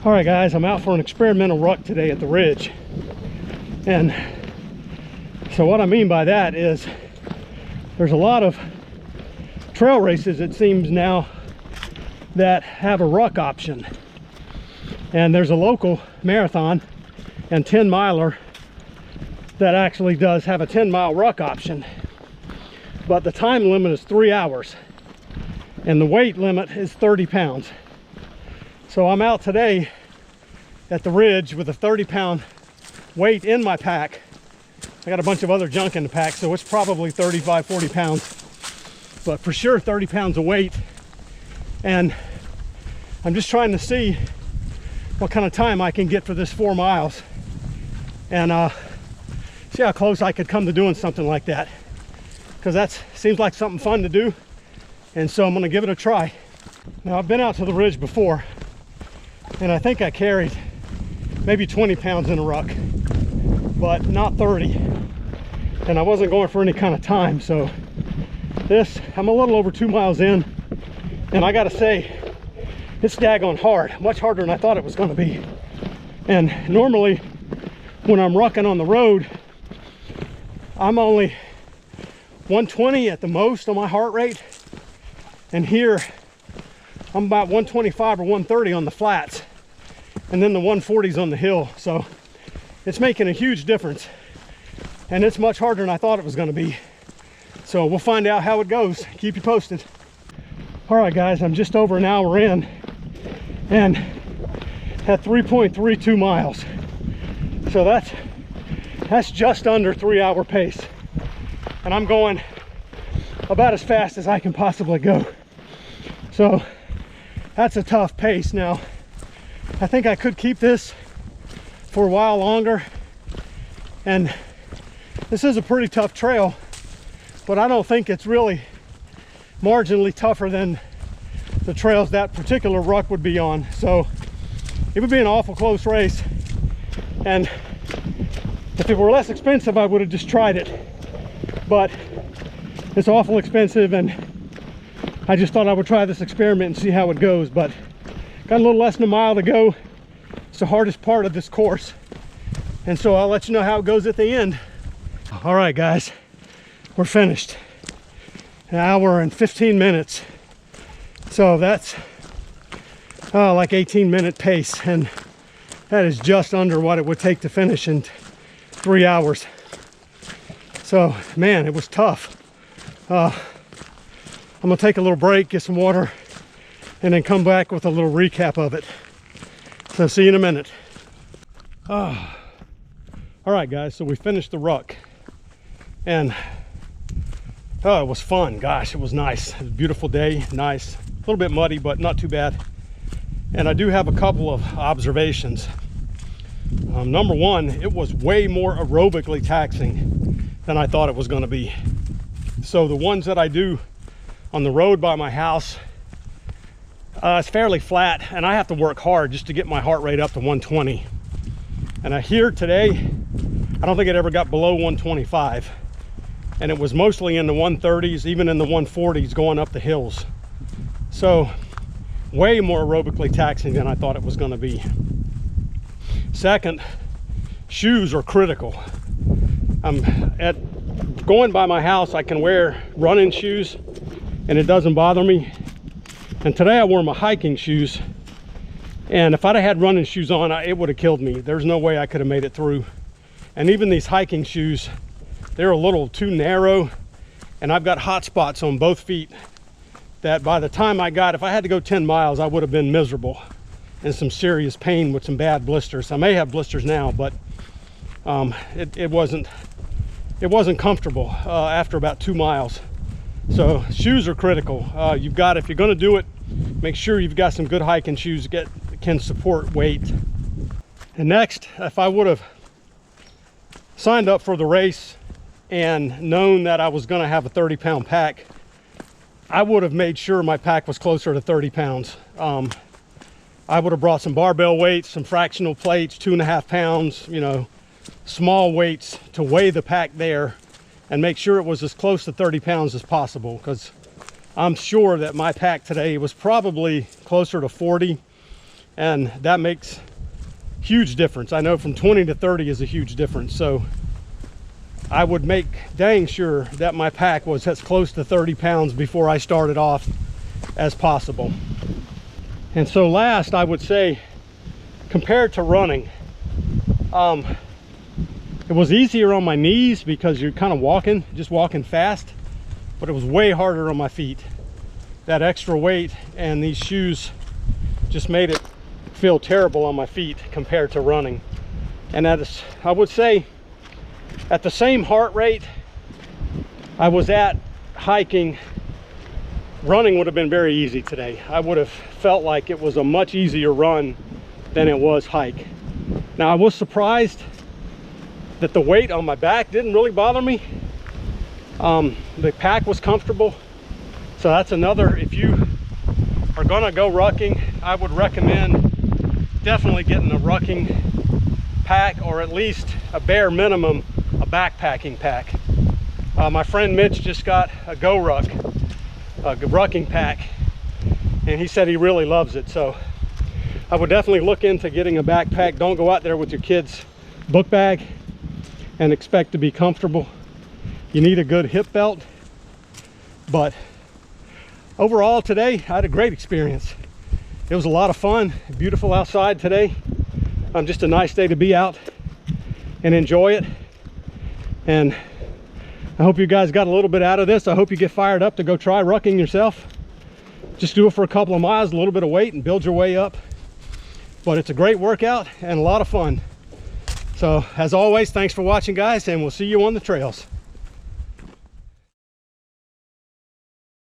All right guys, I'm out for an experimental ruck today at the ridge. And so what I mean by that is there's a lot of trail races, it seems now, that have a ruck option. And there's a local marathon and 10-miler that actually does have a 10-mile ruck option. But the time limit is 3 hours and the weight limit is 30 pounds. So I'm out today at the ridge with a 30-pound weight in my pack. I got a bunch of other junk in the pack, so it's probably 35, 40 pounds, but for sure 30 pounds of weight. And I'm just trying to see what kind of time I can get for this 4 miles and see how close I could come to doing something like that, because that seems like something fun to do. And so I'm going to give it a try. Now, I've been out to the ridge before and I think I carried maybe 20 pounds in a ruck, but not 30. And I wasn't going for any kind of time. So this, I'm a little over 2 miles in, and I gotta say, it's daggone hard, much harder than I thought it was gonna be. And normally when I'm rucking on the road, I'm only 120 at the most on my heart rate. And here I'm about 125 or 130 on the flats, and then the 140s on the hill. So it's making a huge difference, and it's much harder than I thought it was going to be. So we'll find out how it goes. Keep you posted. All right guys, I'm just over an hour in and at 3.32 miles. So that's just under 3 hour pace, and I'm going about as fast as I can possibly go. So that's a tough pace. Now, I think I could keep this for a while longer, and this is a pretty tough trail, but I don't think it's really marginally tougher than the trails that particular ruck would be on. So it would be an awful close race, and if it were less expensive I would have just tried it, but it's awful expensive, and I just thought I would try this experiment and see how it goes. But got a little less than a mile to go. It's the hardest part of this course, and so I'll let you know how it goes at the end. All right guys, we're finished. An hour and 15 minutes. So that's like 18-minute pace, and that is just under what it would take to finish in 3 hours. So man, it was tough. I'm gonna take a little break, get some water, and then come back with a little recap of it. So see you in a minute. All right guys, so we finished the ruck, and it was fun. Gosh, it was nice. It was a beautiful day, nice. A little bit muddy, but not too bad. And I do have a couple of observations. Number one, it was way more aerobically taxing than I thought it was gonna be. So the ones that I do on the road by my house, it's fairly flat, and I have to work hard just to get my heart rate up to 120. And here today, I don't think it ever got below 125. And it was mostly in the 130s, even in the 140s going up the hills. So way more aerobically taxing than I thought it was gonna be. Second, shoes are critical. Going by my house, I can wear running shoes and it doesn't bother me. And today I wore my hiking shoes, and if I'd have had running shoes on, it would have killed me. There's no way I could have made it through. And even these hiking shoes, they're a little too narrow, and I've got hot spots on both feet that by the time if I had to go 10 miles, I would have been miserable and some serious pain with some bad blisters. I may have blisters now, but it wasn't comfortable after about 2 miles. So shoes are critical. If you're going to do it, make sure you've got some good hiking shoes that can support weight. And next, if I would have signed up for the race and known that I was going to have a 30-pound pack, I would have made sure my pack was closer to 30 pounds. I would have brought some barbell weights, some fractional plates, 2.5 pounds, small weights to weigh the pack there and make sure it was as close to 30 pounds as possible, because I'm sure that my pack today was probably closer to 40 and that makes huge difference. I know from 20 to 30 is a huge difference, so I would make dang sure that my pack was as close to 30 pounds before I started off as possible. And so last, I would say, compared to running, it was easier on my knees because you're kind of just walking fast, but it was way harder on my feet. That extra weight and these shoes just made it feel terrible on my feet compared to running. And that is, I would say, at the same heart rate I was at hiking, running would have been very easy today. I would have felt like it was a much easier run than it was hike. Now, I was surprised that the weight on my back didn't really bother me. The pack was comfortable. So that's another, if you are gonna go rucking, I would recommend definitely getting a rucking pack, or at least a bare minimum, a backpacking pack. My friend Mitch just got a Guy Ruck, a rucking pack, and he said he really loves it. So I would definitely look into getting a backpack. Don't go out there with your kids' book bag and expect to be comfortable. You need a good hip belt. But overall today, I had a great experience. It was a lot of fun, beautiful outside today. Just a nice day to be out and enjoy it. And I hope you guys got a little bit out of this. I hope you get fired up to go try rucking yourself. Just do it for a couple of miles, a little bit of weight, and build your way up. But it's a great workout and a lot of fun. So as always, thanks for watching, guys, and we'll see you on the trails.